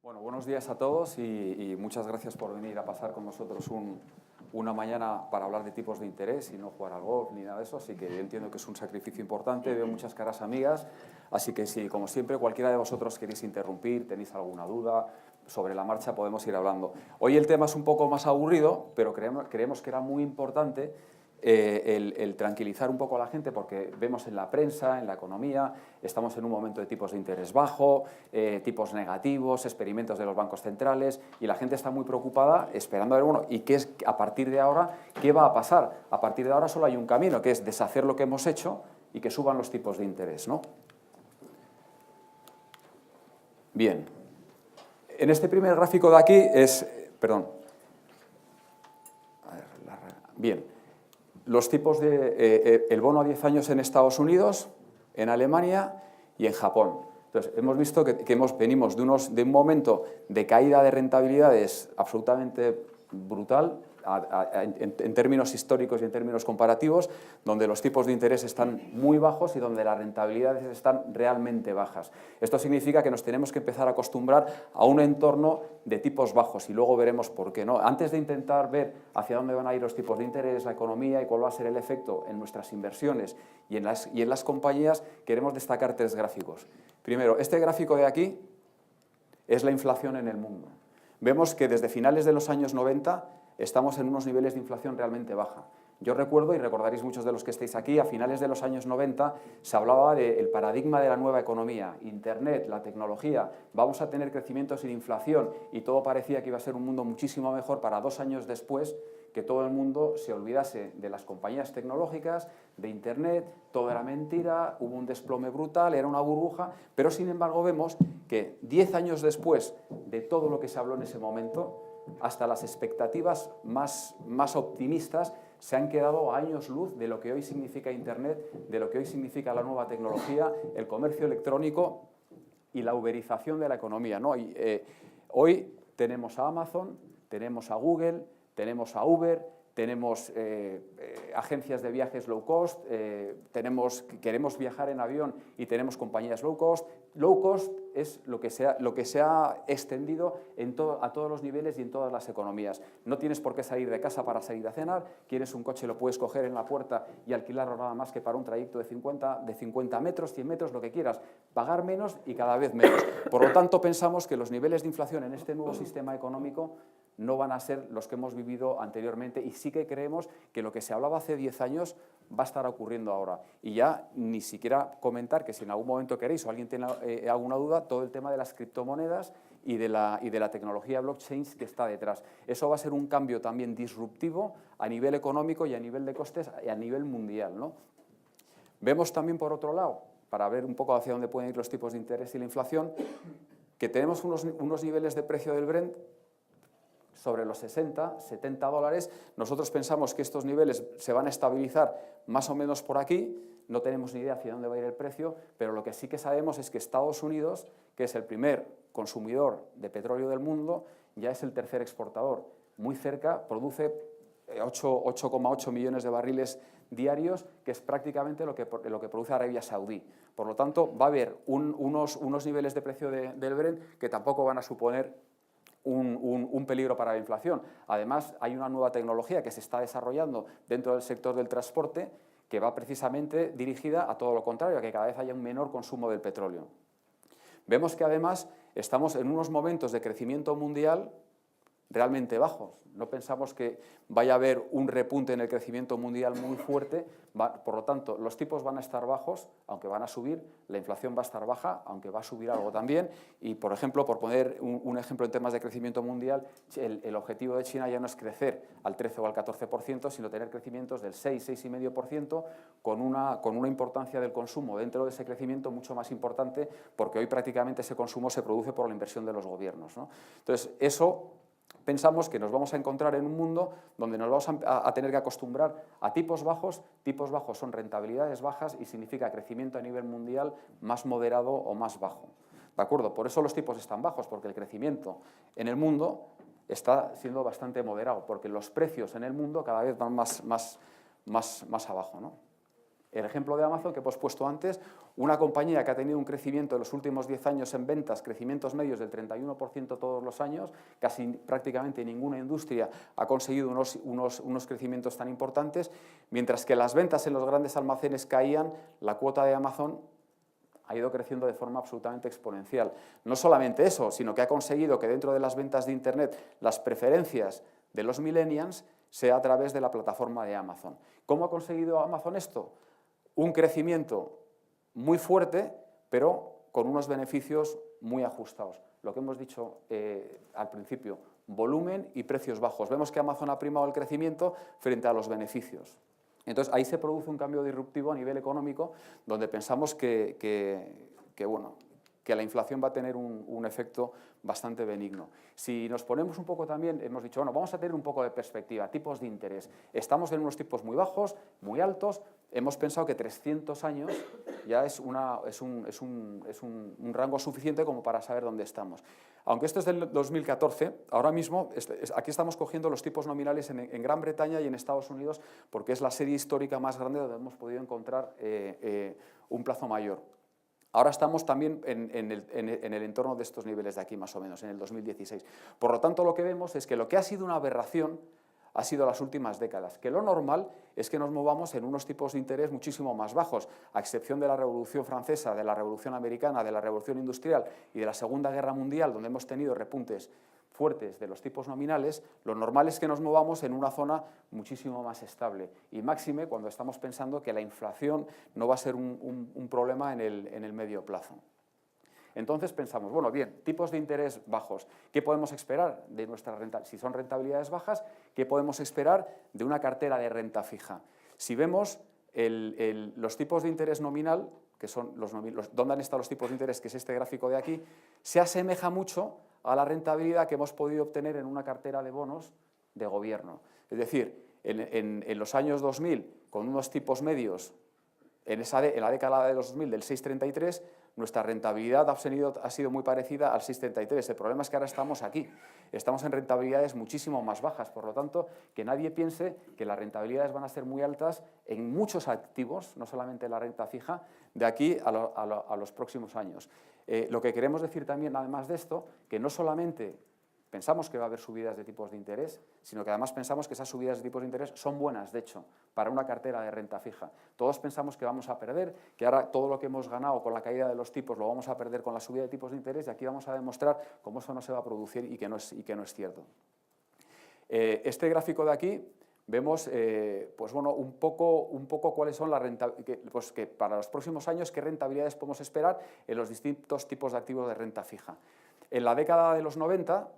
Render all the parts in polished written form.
Bueno, buenos días a todos y muchas gracias por venir a pasar con nosotros una mañana para hablar de tipos de interés y no jugar al golf ni nada de eso, así que yo entiendo que es un sacrificio importante, veo muchas caras amigas, así que si, como siempre, cualquiera de vosotros queréis interrumpir, tenéis alguna duda, sobre la marcha podemos ir hablando. Hoy el tema es un poco más aburrido, pero creemos que era muy importante el tranquilizar un poco a la gente, porque vemos en la prensa, en la economía, estamos en un momento de tipos de interés bajo, tipos negativos, experimentos de los bancos centrales, y la gente está muy preocupada esperando a ver, bueno, ¿y qué es a partir de ahora? ¿Qué va a pasar? A partir de ahora solo hay un camino, que es deshacer lo que hemos hecho y que suban los tipos de interés, ¿no? Bien. En este primer gráfico de aquí es... Perdón. A ver, bien. Los tipos de el bono a 10 años en Estados Unidos, en Alemania y en Japón. Entonces, hemos visto que venimos de un momento de caída de rentabilidades absolutamente brutal, en términos históricos y en términos comparativos, donde los tipos de interés están muy bajos y donde las rentabilidades están realmente bajas. Esto significa que nos tenemos que empezar a acostumbrar a un entorno de tipos bajos y luego veremos por qué, ¿no? Antes de intentar ver hacia dónde van a ir los tipos de interés, la economía y cuál va a ser el efecto en nuestras inversiones y en las compañías, queremos destacar tres gráficos. Primero, este gráfico de aquí es la inflación en el mundo. Vemos que desde finales de los años 90 estamos en unos niveles de inflación realmente baja. Yo recuerdo, y recordaréis muchos de los que estáis aquí, a finales de los años 90 se hablaba del paradigma de la nueva economía, Internet, la tecnología, vamos a tener crecimiento sin inflación, y todo parecía que iba a ser un mundo muchísimo mejor para 2 años después que todo el mundo se olvidase de las compañías tecnológicas, de Internet, todo era mentira, hubo un desplome brutal, era una burbuja, pero sin embargo vemos que 10 años después de todo lo que se habló en ese momento, hasta las expectativas más optimistas se han quedado a años luz de lo que hoy significa Internet, de lo que hoy significa la nueva tecnología, el comercio electrónico y la uberización de la economía, ¿no? Hoy tenemos a Amazon, tenemos a Google, tenemos a Uber, tenemos agencias de viajes low cost, queremos viajar en avión y tenemos compañías low cost. Low cost es lo que se ha extendido a todos los niveles y en todas las economías. No tienes por qué salir de casa para salir a cenar, quieres un coche, lo puedes coger en la puerta y alquilarlo nada más que para un trayecto de 50 metros, 100 metros, lo que quieras, pagar menos y cada vez menos. Por lo tanto, pensamos que los niveles de inflación en este nuevo sistema económico no van a ser los que hemos vivido anteriormente, y sí que creemos que lo que se hablaba hace 10 años va a estar ocurriendo ahora. Y ya ni siquiera comentar que si en algún momento queréis o alguien tiene alguna duda, todo el tema de las criptomonedas y de la tecnología blockchain que está detrás. Eso va a ser un cambio también disruptivo a nivel económico y a nivel de costes y a nivel mundial, ¿no? Vemos también, por otro lado, para ver un poco hacia dónde pueden ir los tipos de interés y la inflación, que tenemos unos niveles de precio del Brent sobre los 60, 70 dólares. Nosotros pensamos que estos niveles se van a estabilizar más o menos por aquí, no tenemos ni idea hacia dónde va a ir el precio, pero lo que sí que sabemos es que Estados Unidos, que es el primer consumidor de petróleo del mundo, ya es el tercer exportador. Muy cerca, produce 8,8 millones de barriles diarios, que es prácticamente lo que produce Arabia Saudí. Por lo tanto, va a haber unos niveles de precio del Brent que tampoco van a suponer un peligro para la inflación. Además, hay una nueva tecnología que se está desarrollando dentro del sector del transporte que va precisamente dirigida a todo lo contrario, a que cada vez haya un menor consumo del petróleo. Vemos que además estamos en unos momentos de crecimiento mundial realmente bajos. No pensamos que vaya a haber un repunte en el crecimiento mundial muy fuerte, por lo tanto, los tipos van a estar bajos, aunque van a subir, la inflación va a estar baja, aunque va a subir algo también, y, por ejemplo, por poner un ejemplo en temas de crecimiento mundial, el objetivo de China ya no es crecer al 13 o al 14%, sino tener crecimientos del 6, 6,5%, con una importancia del consumo dentro de ese crecimiento mucho más importante, porque hoy prácticamente ese consumo se produce por la inversión de los gobiernos, ¿no? Entonces, eso... Pensamos que nos vamos a encontrar en un mundo donde nos vamos a tener que acostumbrar a tipos bajos. Tipos bajos son rentabilidades bajas y significa crecimiento a nivel mundial más moderado o más bajo. ¿De acuerdo? Por eso los tipos están bajos, porque el crecimiento en el mundo está siendo bastante moderado, porque los precios en el mundo cada vez van más abajo, ¿no? El ejemplo de Amazon que hemos puesto antes, una compañía que ha tenido un crecimiento en los últimos 10 años en ventas, crecimientos medios del 31% todos los años, casi prácticamente ninguna industria ha conseguido unos crecimientos tan importantes, mientras que las ventas en los grandes almacenes caían, la cuota de Amazon ha ido creciendo de forma absolutamente exponencial. No solamente eso, sino que ha conseguido que dentro de las ventas de Internet las preferencias de los millennials sea a través de la plataforma de Amazon. ¿Cómo ha conseguido Amazon esto? Un crecimiento muy fuerte, pero con unos beneficios muy ajustados. Lo que hemos dicho al principio, volumen y precios bajos. Vemos que Amazon ha primado el crecimiento frente a los beneficios. Entonces, ahí se produce un cambio disruptivo a nivel económico, donde pensamos que la inflación va a tener un efecto bastante benigno. Si nos ponemos un poco también, hemos dicho, bueno, vamos a tener un poco de perspectiva, tipos de interés. Estamos en unos tipos muy bajos, muy altos, hemos pensado que 300 años ya es un rango suficiente como para saber dónde estamos. Aunque esto es del 2014, ahora mismo aquí estamos cogiendo los tipos nominales en Gran Bretaña y en Estados Unidos porque es la serie histórica más grande donde hemos podido encontrar un plazo mayor. Ahora estamos también en el entorno de estos niveles de aquí, más o menos, en el 2016. Por lo tanto, lo que vemos es que lo que ha sido una aberración ha sido las últimas décadas, que lo normal es que nos movamos en unos tipos de interés muchísimo más bajos, a excepción de la Revolución Francesa, de la Revolución Americana, de la Revolución Industrial y de la Segunda Guerra Mundial, donde hemos tenido repuntes fuertes de los tipos nominales, lo normal es que nos movamos en una zona muchísimo más estable y máxime cuando estamos pensando que la inflación no va a ser un problema en el medio plazo. Entonces pensamos, bueno, bien, tipos de interés bajos, ¿qué podemos esperar de nuestra renta? Si son rentabilidades bajas, ¿qué podemos esperar de una cartera de renta fija? Si vemos los tipos de interés nominal, que son ¿dónde han estado los tipos de interés?, que es este gráfico de aquí, se asemeja mucho a la rentabilidad que hemos podido obtener en una cartera de bonos de gobierno. Es decir, en los años 2000, con unos tipos medios, en la década de los 2000 del 6,33, nuestra rentabilidad ha sido muy parecida al 6,33. El problema es que ahora estamos aquí, estamos en rentabilidades muchísimo más bajas, por lo tanto, que nadie piense que las rentabilidades van a ser muy altas en muchos activos, no solamente la renta fija, de aquí a los próximos años. Lo que queremos decir también, además de esto, que no solamente pensamos que va a haber subidas de tipos de interés, sino que además pensamos que esas subidas de tipos de interés son buenas, de hecho, para una cartera de renta fija. Todos pensamos que vamos a perder, que ahora todo lo que hemos ganado con la caída de los tipos lo vamos a perder con la subida de tipos de interés y aquí vamos a demostrar cómo eso no se va a producir y que no es cierto. Este gráfico de aquí vemos pues bueno, un poco cuáles son las rentabilidades, que para los próximos años qué rentabilidades podemos esperar en los distintos tipos de activos de renta fija. En la década de los 90,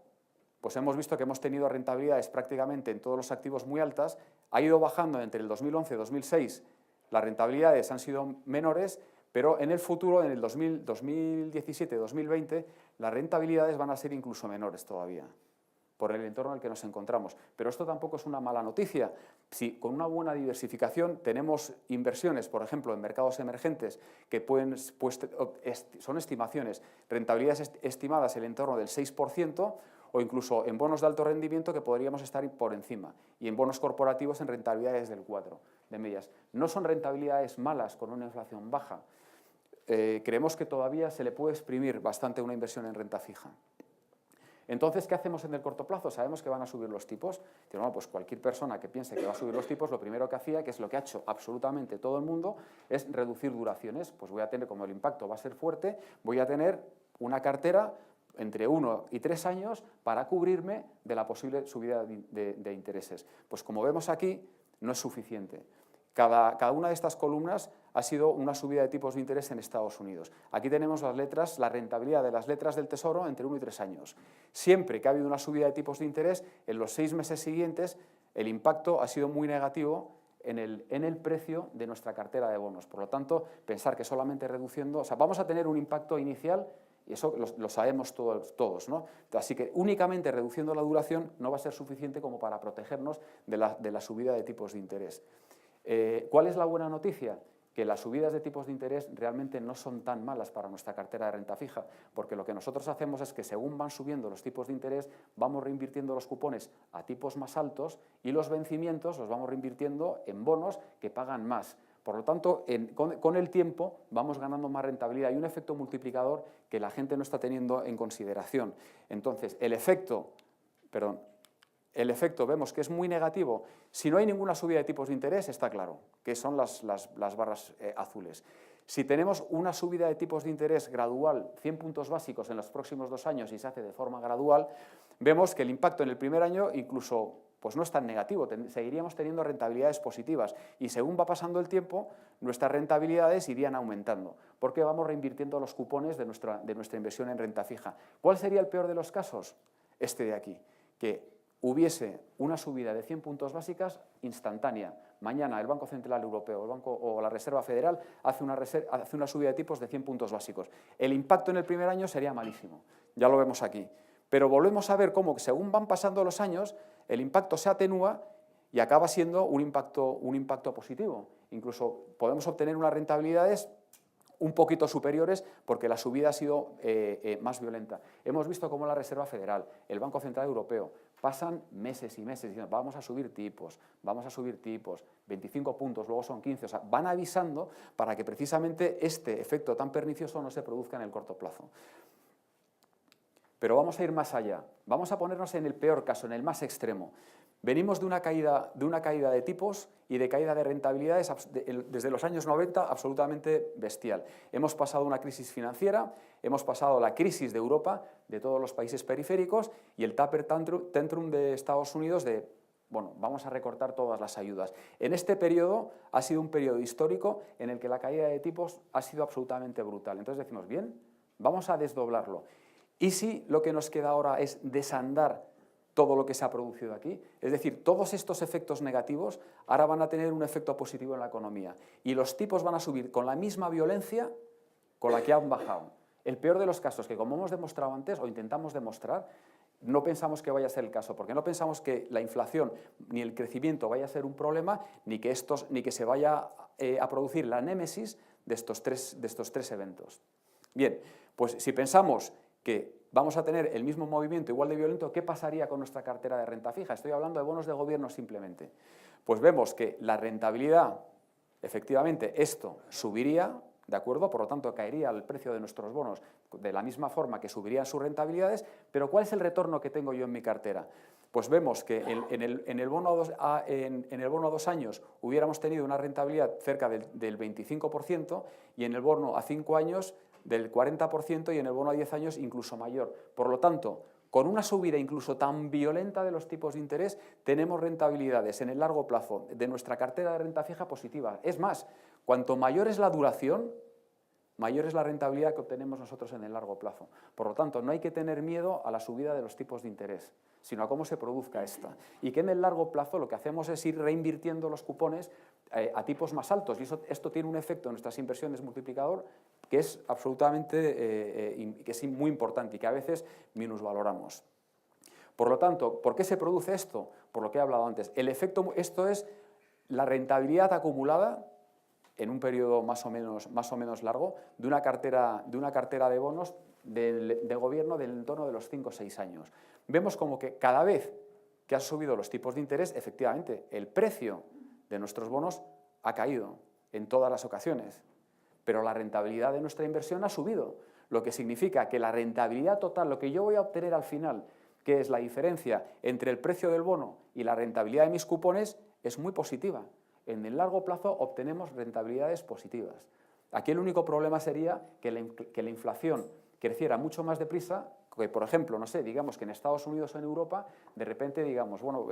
pues hemos visto que hemos tenido rentabilidades prácticamente en todos los activos muy altas, ha ido bajando entre el 2011 y 2006, las rentabilidades han sido menores, pero en el futuro, en el 2017-2020, las rentabilidades van a ser incluso menores todavía, por el entorno en el que nos encontramos. Pero esto tampoco es una mala noticia. Si con una buena diversificación tenemos inversiones, por ejemplo, en mercados emergentes, que son estimaciones, rentabilidades estimadas en el entorno del 6%, o incluso en bonos de alto rendimiento que podríamos estar por encima, y en bonos corporativos en rentabilidades del 4% de medias. No son rentabilidades malas con una inflación baja. Creemos que todavía se le puede exprimir bastante una inversión en renta fija. Entonces, ¿qué hacemos en el corto plazo? Sabemos que van a subir los tipos. Bueno, pues cualquier persona que piense que va a subir los tipos, lo primero que hacía, que es lo que ha hecho absolutamente todo el mundo, es reducir duraciones. Pues voy a tener, como el impacto va a ser fuerte, voy a tener una cartera entre 1 y 3 años para cubrirme de la posible subida de intereses. Pues como vemos aquí, no es suficiente. Cada una de estas columnas ha sido una subida de tipos de interés en Estados Unidos. Aquí tenemos la rentabilidad de las letras del Tesoro entre 1 y 3 años. Siempre que ha habido una subida de tipos de interés, en los 6 meses siguientes el impacto ha sido muy negativo en el precio de nuestra cartera de bonos. Por lo tanto, pensar que solamente reduciendo, o sea, vamos a tener un impacto inicial, y eso lo sabemos todos, ¿no? Así que únicamente reduciendo la duración no va a ser suficiente como para protegernos de la subida de tipos de interés. ¿Cuál es la buena noticia? Que las subidas de tipos de interés realmente no son tan malas para nuestra cartera de renta fija, porque lo que nosotros hacemos es que según van subiendo los tipos de interés, vamos reinvirtiendo los cupones a tipos más altos y los vencimientos los vamos reinvirtiendo en bonos que pagan más. Por lo tanto, con el tiempo vamos ganando más rentabilidad. Hay un efecto multiplicador que la gente no está teniendo en consideración. Entonces, el efecto vemos que es muy negativo. Si no hay ninguna subida de tipos de interés, está claro, que son las barras azules. Si tenemos una subida de tipos de interés gradual, 100 puntos básicos en los próximos 2 años y se hace de forma gradual, vemos que el impacto en el primer año incluso pues no es tan negativo, seguiríamos teniendo rentabilidades positivas y según va pasando el tiempo, nuestras rentabilidades irían aumentando, porque vamos reinvirtiendo los cupones de nuestra inversión en renta fija. ¿Cuál sería el peor de los casos? Este de aquí, que hubiese una subida de 100 puntos básicas instantánea. Mañana el Banco Central Europeo o la Reserva Federal hace una subida de tipos de 100 puntos básicos. El impacto en el primer año sería malísimo, ya lo vemos aquí. Pero volvemos a ver cómo, según van pasando los años, el impacto se atenúa y acaba siendo un impacto positivo. Incluso podemos obtener unas rentabilidades un poquito superiores porque la subida ha sido más violenta. Hemos visto cómo la Reserva Federal, el Banco Central Europeo, pasan meses y meses diciendo vamos a subir tipos, 25 puntos, luego son 15, o sea, van avisando para que precisamente este efecto tan pernicioso no se produzca en el corto plazo. Pero vamos a ir más allá, vamos a ponernos en el peor caso, en el más extremo. Venimos de una caída de tipos y de caída de rentabilidades desde los años 90 absolutamente bestial. Hemos pasado una crisis financiera, hemos pasado la crisis de Europa, de todos los países periféricos, y el taper tantrum de Estados Unidos de, bueno, vamos a recortar todas las ayudas. En este periodo ha sido un periodo histórico en el que la caída de tipos ha sido absolutamente brutal. Entonces decimos, bien, vamos a desdoblarlo. ¿Y si lo que nos queda ahora es desandar todo lo que se ha producido aquí? Es decir, todos estos efectos negativos ahora van a tener un efecto positivo en la economía y los tipos van a subir con la misma violencia con la que han bajado. El peor de los casos, que como hemos demostrado antes o intentamos demostrar, no pensamos que vaya a ser el caso, porque no pensamos que la inflación ni el crecimiento vaya a ser un problema, ni que se vaya a producir la némesis de estos tres eventos. Bien, pues si pensamos que vamos a tener el mismo movimiento igual de violento, ¿qué pasaría con nuestra cartera de renta fija? Estoy hablando de bonos de gobierno simplemente. Pues vemos que la rentabilidad, efectivamente, esto subiría, ¿de acuerdo? Por lo tanto, caería el precio de nuestros bonos de la misma forma que subirían sus rentabilidades, pero ¿cuál es el retorno que tengo yo en mi cartera? Pues vemos que en el bono a 2 años hubiéramos tenido una rentabilidad cerca del 25% y en el bono a 5 años del 40% y en el bono a 10 años incluso mayor. Por lo tanto, con una subida incluso tan violenta de los tipos de interés, tenemos rentabilidades en el largo plazo de nuestra cartera de renta fija positiva. Es más, cuanto mayor es la duración, mayor es la rentabilidad que obtenemos nosotros en el largo plazo. Por lo tanto, no hay que tener miedo a la subida de los tipos de interés, sino a cómo se produzca esta. Y que en el largo plazo lo que hacemos es ir reinvirtiendo los cupones a tipos más altos. Y esto tiene un efecto en nuestras inversiones multiplicador que es absolutamente que es muy importante y que a veces minusvaloramos. Por lo tanto, ¿por qué se produce esto? Por lo que he hablado antes. Esto es la rentabilidad acumulada en un periodo más o menos largo de una cartera de bonos de gobierno del entorno de los 5 o 6 años. Vemos como que cada vez que han subido los tipos de interés, efectivamente, el precio de nuestros bonos ha caído en todas las ocasiones, pero la rentabilidad de nuestra inversión ha subido, lo que significa que la rentabilidad total, lo que yo voy a obtener al final, que es la diferencia entre el precio del bono y la rentabilidad de mis cupones, es muy positiva. En el largo plazo obtenemos rentabilidades positivas. Aquí el único problema sería que la inflación creciera mucho más deprisa, que por ejemplo, no sé, digamos que en Estados Unidos o en Europa, de repente digamos, bueno,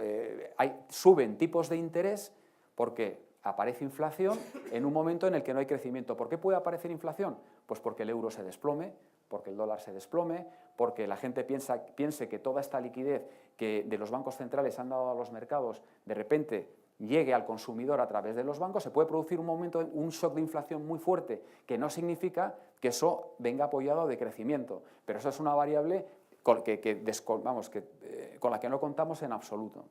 suben tipos de interés porque aparece inflación en un momento en el que no hay crecimiento. ¿Por qué puede aparecer inflación? Pues porque el euro se desplome, porque el dólar se desplome, porque la gente piense que toda esta liquidez que de los bancos centrales han dado a los mercados, de repente llegue al consumidor a través de los bancos. Se puede producir un shock de inflación muy fuerte, que no significa que eso venga apoyado de crecimiento, pero eso es una variable con la que no contamos en absoluto.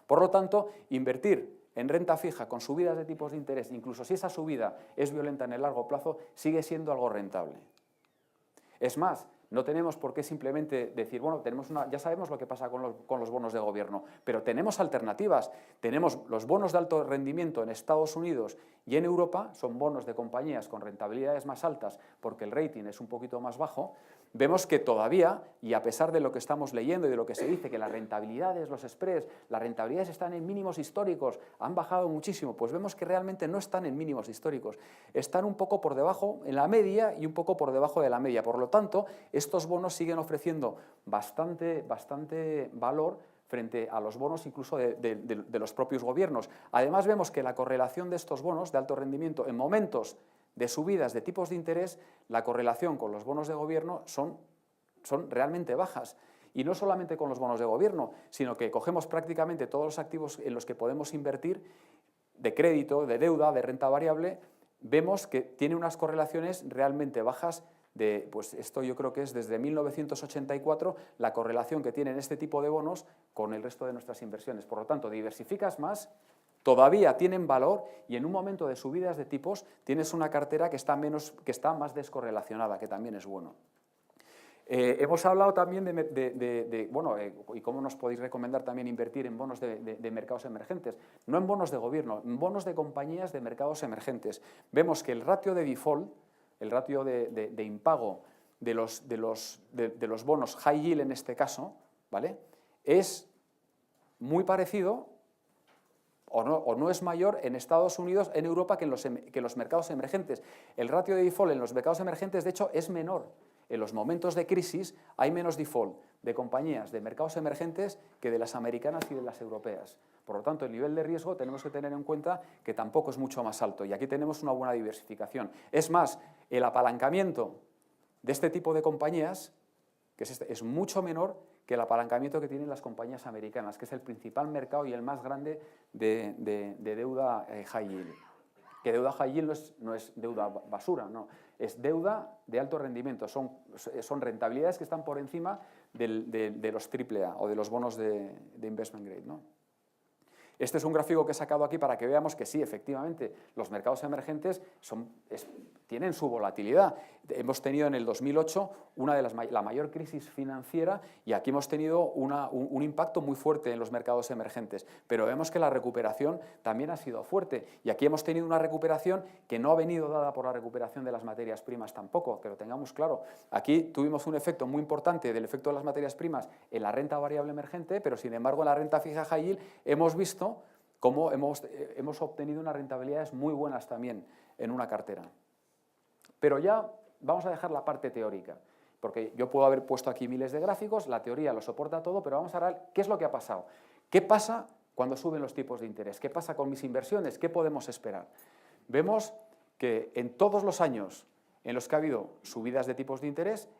Por lo tanto, invertir en renta fija con subidas de tipos de interés, incluso si esa subida es violenta en el largo plazo, sigue siendo algo rentable. Es más, No tenemos por qué simplemente decir, bueno, ya sabemos lo que pasa con los bonos de gobierno, pero tenemos alternativas. Tenemos los bonos de alto rendimiento en Estados Unidos y en Europa, son bonos de compañías con rentabilidades más altas porque el rating es un poquito más bajo. Vemos que todavía, y a pesar de lo que estamos leyendo y de lo que se dice, que las rentabilidades, los spreads, las rentabilidades están en mínimos históricos, han bajado muchísimo, pues vemos que realmente no están en mínimos históricos, están un poco por debajo, en la media y un poco por debajo de la media. Por lo tanto, estos bonos siguen ofreciendo bastante valor frente a los bonos incluso de los propios gobiernos. Además, vemos que la correlación de estos bonos de alto rendimiento en momentos de subidas de tipos de interés, la correlación con los bonos de gobierno son realmente bajas. Y no solamente con los bonos de gobierno, sino que cogemos prácticamente todos los activos en los que podemos invertir, de crédito, de deuda, de renta variable, vemos que tiene unas correlaciones realmente bajas. Pues esto yo creo que es desde 1984 la correlación que tienen este tipo de bonos con el resto de nuestras inversiones. Por lo tanto, diversificas más, todavía tienen valor y en un momento de subidas de tipos tienes una cartera que está más descorrelacionada, que también es bueno. Hemos hablado también y cómo nos podéis recomendar también invertir en bonos de mercados emergentes. No en bonos de gobierno, en bonos de compañías de mercados emergentes. Vemos que el ratio de default, el ratio de impago de los bonos high yield en este caso, ¿vale?, es muy parecido o no es mayor en Estados Unidos, en Europa, que en los mercados emergentes. El ratio de default en los mercados emergentes, de hecho, es menor. En los momentos de crisis hay menos default de compañías de mercados emergentes que de las americanas y de las europeas. Por lo tanto, el nivel de riesgo tenemos que tener en cuenta que tampoco es mucho más alto y aquí tenemos una buena diversificación. Es más, el apalancamiento de este tipo de compañías es mucho menor que el apalancamiento que tienen las compañías americanas, que es el principal mercado y el más grande de deuda high yield. Que deuda high yield no es deuda basura, no, es deuda de alto rendimiento, son rentabilidades que están por encima de los AAA o de los bonos de investment grade, ¿no? Este es un gráfico que he sacado aquí para que veamos que sí, efectivamente, los mercados emergentes tienen su volatilidad. Hemos tenido en el 2008 la mayor crisis financiera y aquí hemos tenido un impacto muy fuerte en los mercados emergentes, pero vemos que la recuperación también ha sido fuerte y aquí hemos tenido una recuperación que no ha venido dada por la recuperación de las materias primas tampoco, que lo tengamos claro. Aquí tuvimos un efecto muy importante del efecto de las materias primas en la renta variable emergente, pero sin embargo en la renta fija high yield hemos visto cómo hemos obtenido unas rentabilidades muy buenas también en una cartera. Pero ya vamos a dejar la parte teórica, porque yo puedo haber puesto aquí miles de gráficos, la teoría lo soporta todo, pero vamos a ver qué es lo que ha pasado. ¿Qué pasa cuando suben los tipos de interés? ¿Qué pasa con mis inversiones? ¿Qué podemos esperar? Vemos que en todos los años en los que ha habido subidas de tipos de interés,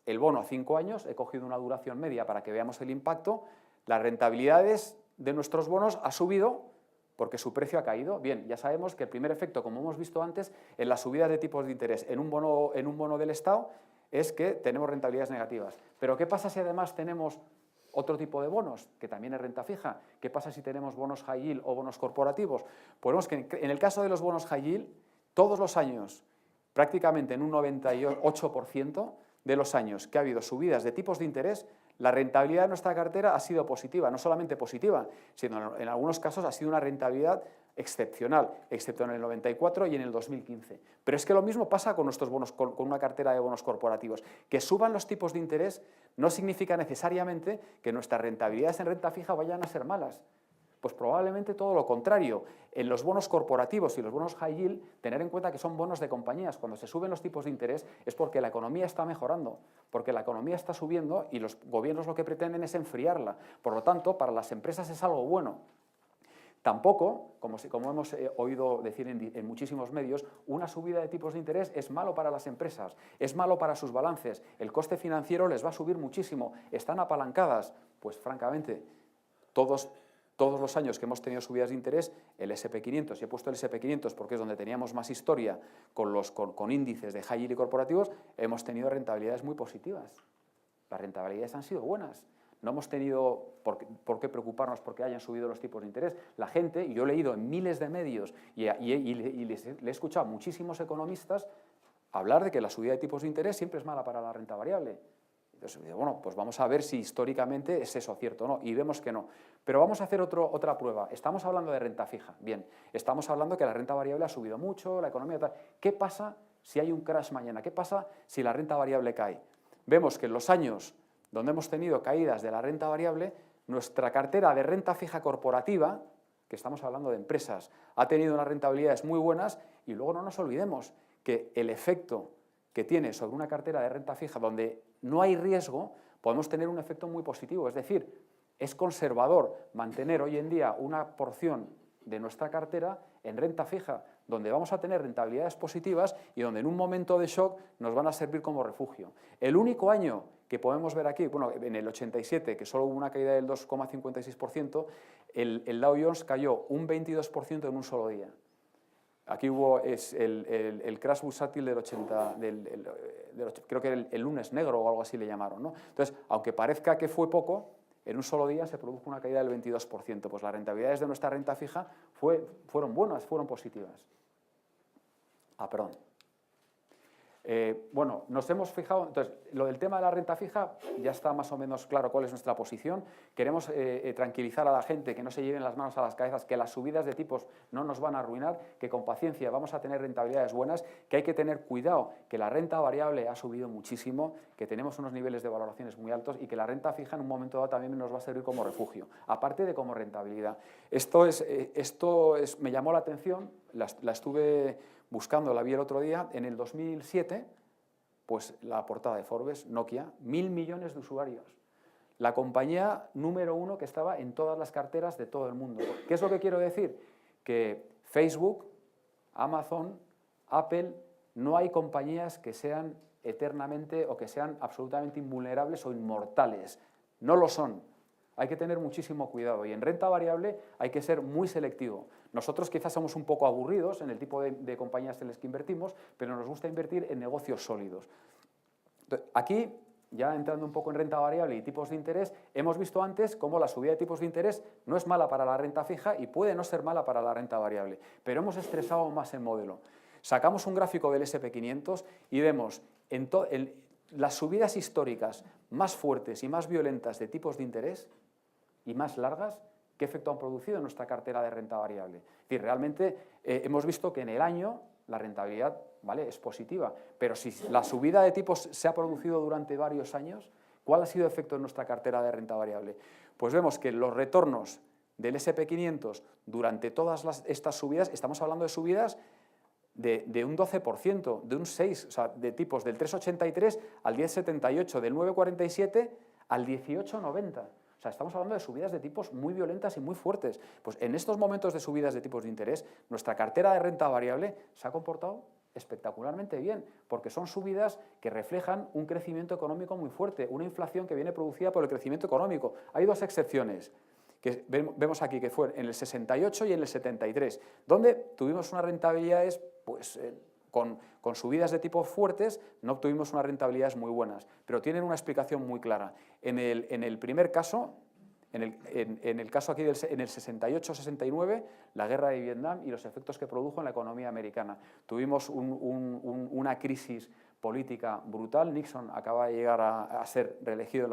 el bono a 5 años, he cogido una duración media para que veamos el impacto, las rentabilidades de nuestros bonos ha subido porque su precio ha caído. Bien, ya sabemos que el primer efecto, como hemos visto antes, en la subida de tipos de interés en un bono del Estado es que tenemos rentabilidades negativas. Pero ¿qué pasa si además tenemos otro tipo de bonos, que también es renta fija? ¿Qué pasa si tenemos bonos high yield o bonos corporativos? Pues vemos que en el caso de los bonos high yield, todos los años, prácticamente en un 98% de los años que ha habido subidas de tipos de interés, la rentabilidad de nuestra cartera ha sido positiva, no solamente positiva, sino en algunos casos ha sido una rentabilidad excepcional, excepto en el 94 y en el 2015. Pero es que lo mismo pasa con nuestros bonos, con una cartera de bonos corporativos. Que suban los tipos de interés no significa necesariamente que nuestras rentabilidades en renta fija vayan a ser malas. Pues probablemente todo lo contrario. En los bonos corporativos y los bonos high yield, tener en cuenta que son bonos de compañías. Cuando se suben los tipos de interés es porque la economía está mejorando, porque la economía está subiendo y los gobiernos lo que pretenden es enfriarla. Por lo tanto, para las empresas es algo bueno. Tampoco, como hemos oído decir en muchísimos medios, una subida de tipos de interés es malo para las empresas, es malo para sus balances, el coste financiero les va a subir muchísimo, están apalancadas. Pues francamente, todos los años que hemos tenido subidas de interés, el SP500, y he puesto el SP500 porque es donde teníamos más historia con índices de high yield y corporativos, hemos tenido rentabilidades muy positivas. Las rentabilidades han sido buenas. No hemos tenido por qué preocuparnos porque hayan subido los tipos de interés. La gente, y yo he leído en miles de medios y le he escuchado a muchísimos economistas hablar de que la subida de tipos de interés siempre es mala para la renta variable. Entonces, bueno, pues vamos a ver si históricamente es eso cierto o no, y vemos que no. Pero vamos a hacer otra prueba. Estamos hablando de renta fija, bien, estamos hablando que la renta variable ha subido mucho, la economía tal. ¿Qué pasa si hay un crash mañana? ¿Qué pasa si la renta variable cae? Vemos que en los años donde hemos tenido caídas de la renta variable, nuestra cartera de renta fija corporativa, que estamos hablando de empresas, ha tenido unas rentabilidades muy buenas, y luego no nos olvidemos que el efecto que tiene sobre una cartera de renta fija donde no hay riesgo, podemos tener un efecto muy positivo. Es decir, es conservador mantener hoy en día una porción de nuestra cartera en renta fija, donde vamos a tener rentabilidades positivas y donde en un momento de shock nos van a servir como refugio. El único año que podemos ver aquí, bueno, en el 87, que solo hubo una caída del 2,56%, el Dow Jones cayó un 22% en un solo día. Aquí hubo el crash bursátil del 80, creo que el lunes negro o algo así le llamaron, ¿no? Entonces, aunque parezca que fue poco, en un solo día se produjo una caída del 22%. Pues las rentabilidades de nuestra renta fija fueron buenas, fueron positivas. Perdón. Bueno, nos hemos fijado, entonces, lo del tema de la renta fija ya está más o menos claro cuál es nuestra posición. Queremos tranquilizar a la gente, que no se lleven las manos a las cabezas, que las subidas de tipos no nos van a arruinar, que con paciencia vamos a tener rentabilidades buenas, que hay que tener cuidado, que la renta variable ha subido muchísimo, que tenemos unos niveles de valoraciones muy altos y que la renta fija en un momento dado también nos va a servir como refugio, aparte de como rentabilidad. Esto me llamó la atención, la estuve buscando, la vi el otro día, en el 2007, pues la portada de Forbes, Nokia, 1.000 millones de usuarios. La compañía número 1 que estaba en todas las carteras de todo el mundo. ¿Qué es lo que quiero decir? Que Facebook, Amazon, Apple, no hay compañías que sean eternamente o que sean absolutamente invulnerables o inmortales. No lo son. Hay que tener muchísimo cuidado y en renta variable hay que ser muy selectivo. Nosotros quizás somos un poco aburridos en el tipo de compañías en las que invertimos, pero nos gusta invertir en negocios sólidos. Aquí, ya entrando un poco en renta variable y tipos de interés, hemos visto antes cómo la subida de tipos de interés no es mala para la renta fija y puede no ser mala para la renta variable, pero hemos estresado más el modelo. Sacamos un gráfico del S&P 500 y vemos las subidas históricas más fuertes y más violentas de tipos de interés y más largas, ¿qué efecto han producido en nuestra cartera de renta variable? Es decir, realmente hemos visto que en el año la rentabilidad, ¿vale?, es positiva, pero si la subida de tipos se ha producido durante varios años, ¿cuál ha sido el efecto en nuestra cartera de renta variable? Pues vemos que los retornos del S&P 500 durante todas estas subidas, estamos hablando de subidas de un 12%, de un 6%, o sea, de tipos del 3,83 al 10,78, del 9,47 al 18,90. O sea, estamos hablando de subidas de tipos muy violentas y muy fuertes. Pues en estos momentos de subidas de tipos de interés, nuestra cartera de renta variable se ha comportado espectacularmente bien, porque son subidas que reflejan un crecimiento económico muy fuerte, una inflación que viene producida por el crecimiento económico. Hay dos excepciones que vemos aquí, que fue en el 68 y en el 73, donde tuvimos unas rentabilidades, pues, con subidas de tipos fuertes no obtuvimos unas rentabilidades muy buenas, pero tienen una explicación muy clara. En el primer caso, en el caso aquí en el 68-69, la guerra de Vietnam y los efectos que produjo en la economía americana. Tuvimos una crisis política brutal. Nixon acaba de llegar a ser elegido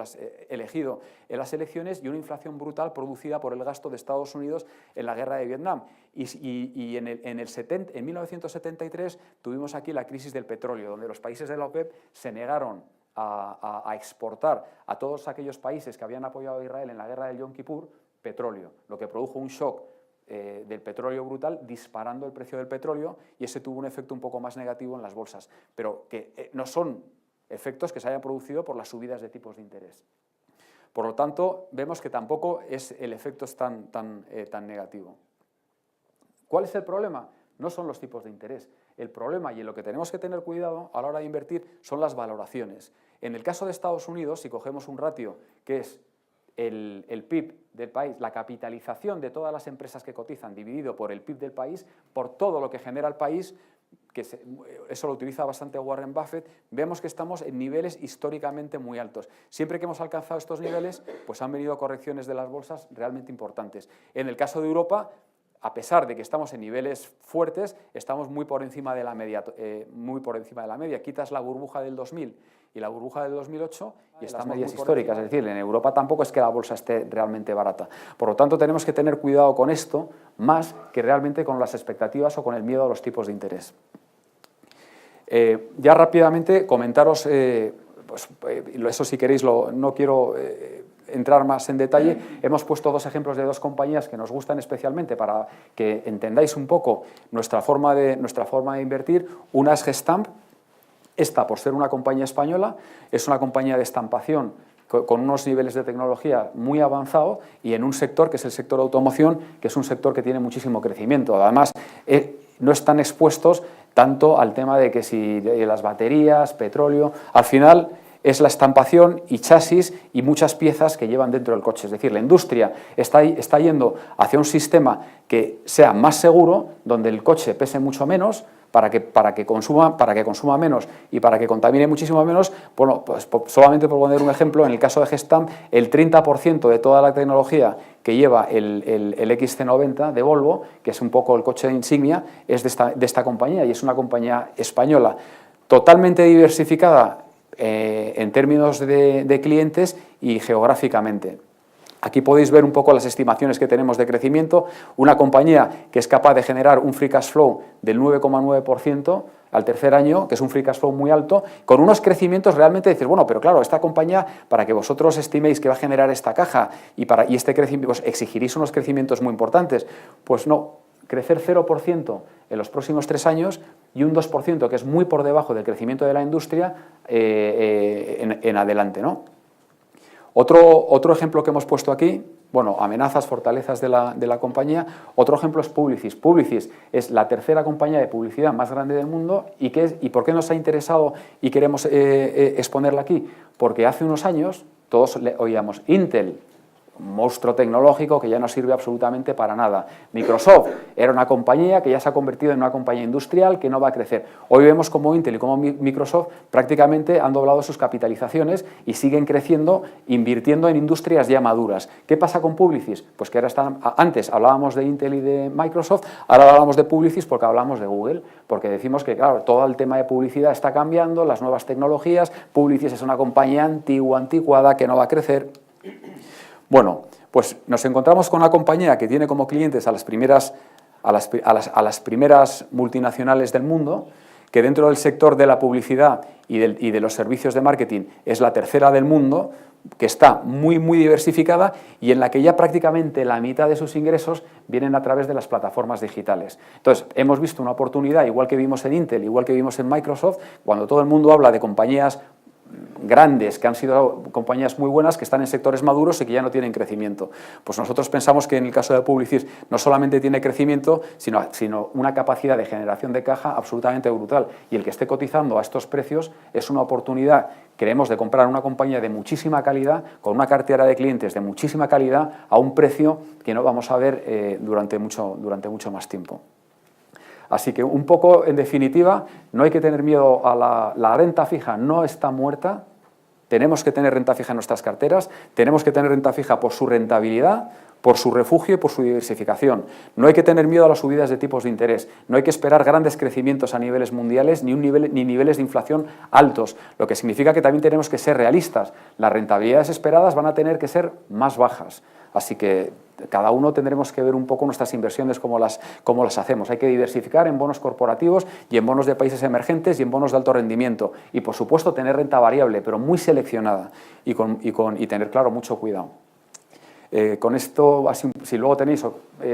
en las elecciones, y una inflación brutal producida por el gasto de Estados Unidos en la guerra de Vietnam. Y en 1973 tuvimos aquí la crisis del petróleo, donde los países de la OPEP se negaron a exportar a todos aquellos países que habían apoyado a Israel en la guerra del Yom Kippur petróleo, lo que produjo un shock del petróleo brutal, disparando el precio del petróleo, y ese tuvo un efecto un poco más negativo en las bolsas, pero que no son efectos que se hayan producido por las subidas de tipos de interés. Por lo tanto, vemos que tampoco el efecto es tan negativo. ¿Cuál es el problema? No son los tipos de interés. El problema, y en lo que tenemos que tener cuidado a la hora de invertir, son las valoraciones. En el caso de Estados Unidos, si cogemos un ratio que es el PIB del país, la capitalización de todas las empresas que cotizan dividido por el PIB del país, por todo lo que genera el país, eso lo utiliza bastante Warren Buffett, vemos que estamos en niveles históricamente muy altos. Siempre que hemos alcanzado estos niveles, pues han venido correcciones de las bolsas realmente importantes. En el caso de Europa, a pesar de que estamos en niveles fuertes, estamos muy por encima de la media. Quitas la burbuja del 2000 y la burbuja del 2008 y estamos medias muy por históricas, encima. es decir, en Europa tampoco es que la bolsa esté realmente barata. Por lo tanto, tenemos que tener cuidado con esto, más que realmente con las expectativas o con el miedo a los tipos de interés. Ya rápidamente comentaros, eso si queréis, no quiero entrar más en detalle, hemos puesto dos ejemplos de dos compañías que nos gustan especialmente para que entendáis un poco nuestra forma de invertir. Una es Gestamp. Esta, por ser una compañía española, es una compañía de estampación con unos niveles de tecnología muy avanzados y en un sector que es el sector automoción, que es un sector que tiene muchísimo crecimiento. Además, no están expuestos tanto al tema de que si las baterías, petróleo, al final es la estampación y chasis y muchas piezas que llevan dentro del coche. Es decir, la industria está yendo hacia un sistema que sea más seguro, donde el coche pese mucho menos, para que consuma menos y para que contamine muchísimo menos. Bueno, pues solamente por poner un ejemplo, en el caso de Gestamp, el 30% de toda la tecnología que lleva el XC90 de Volvo, que es un poco el coche de insignia, es de esta compañía, y es una compañía española totalmente diversificada en términos de clientes y geográficamente. Aquí podéis ver un poco las estimaciones que tenemos de crecimiento. Una compañía que es capaz de generar un free cash flow del 9,9% al tercer año, que es un free cash flow muy alto, con unos crecimientos realmente decir, bueno, pero claro, esta compañía, para que vosotros estiméis que va a generar esta caja y este crecimiento, pues exigiréis unos crecimientos muy importantes. Pues no, crecer 0% en los próximos 3 años y un 2%, que es muy por debajo del crecimiento de la industria en adelante, ¿no? Otro ejemplo que hemos puesto aquí, bueno, amenazas, fortalezas de la compañía. Otro ejemplo es Publicis. Publicis es la tercera compañía de publicidad más grande del mundo. ¿Y por qué nos ha interesado y queremos exponerla aquí? Porque hace unos años todos oíamos Intel, un monstruo tecnológico que ya no sirve absolutamente para nada. Microsoft era una compañía que ya se ha convertido en una compañía industrial que no va a crecer. Hoy vemos como Intel y como Microsoft prácticamente han doblado sus capitalizaciones y siguen creciendo, invirtiendo en industrias ya maduras. ¿Qué pasa con Publicis? Pues que antes hablábamos de Intel y de Microsoft, ahora hablamos de Publicis porque hablamos de Google, porque decimos que, claro, todo el tema de publicidad está cambiando, las nuevas tecnologías. Publicis es una compañía anticuada, que no va a crecer. Bueno, pues nos encontramos con una compañía que tiene como clientes a las primeras multinacionales del mundo, que dentro del sector de la publicidad y de los servicios de marketing es la tercera del mundo, que está muy diversificada y en la que ya prácticamente la mitad de sus ingresos vienen a través de las plataformas digitales. Entonces, hemos visto una oportunidad, igual que vimos en Intel, igual que vimos en Microsoft, cuando todo el mundo habla de compañías grandes, que han sido compañías muy buenas, que están en sectores maduros y que ya no tienen crecimiento. Pues nosotros pensamos que en el caso de Publicis no solamente tiene crecimiento, sino una capacidad de generación de caja absolutamente brutal. Y el que esté cotizando a estos precios es una oportunidad, creemos, de comprar una compañía de muchísima calidad, con una cartera de clientes de muchísima calidad, a un precio que no vamos a ver durante mucho más tiempo. Así que un poco, en definitiva, no hay que tener miedo a la renta fija, no está muerta. Tenemos que tener renta fija en nuestras carteras, tenemos que tener renta fija por su rentabilidad, por su refugio y por su diversificación. No hay que tener miedo a las subidas de tipos de interés, no hay que esperar grandes crecimientos a niveles mundiales ni niveles de inflación altos, lo que significa que también tenemos que ser realistas. Las rentabilidades esperadas van a tener que ser más bajas, así que cada uno tendremos que ver un poco nuestras inversiones, cómo las hacemos. Hay que diversificar en bonos corporativos y en bonos de países emergentes y en bonos de alto rendimiento. Y, por supuesto, tener renta variable, pero muy seleccionada y tener, claro, mucho cuidado. Con esto, si luego tenéis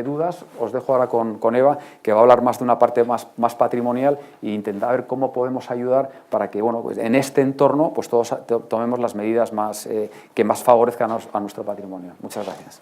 dudas, os dejo ahora con Eva, que va a hablar más de una parte más patrimonial e intentar ver cómo podemos ayudar para que, bueno, pues en este entorno pues todos tomemos las medidas que más favorezcan a nuestro patrimonio. Muchas gracias.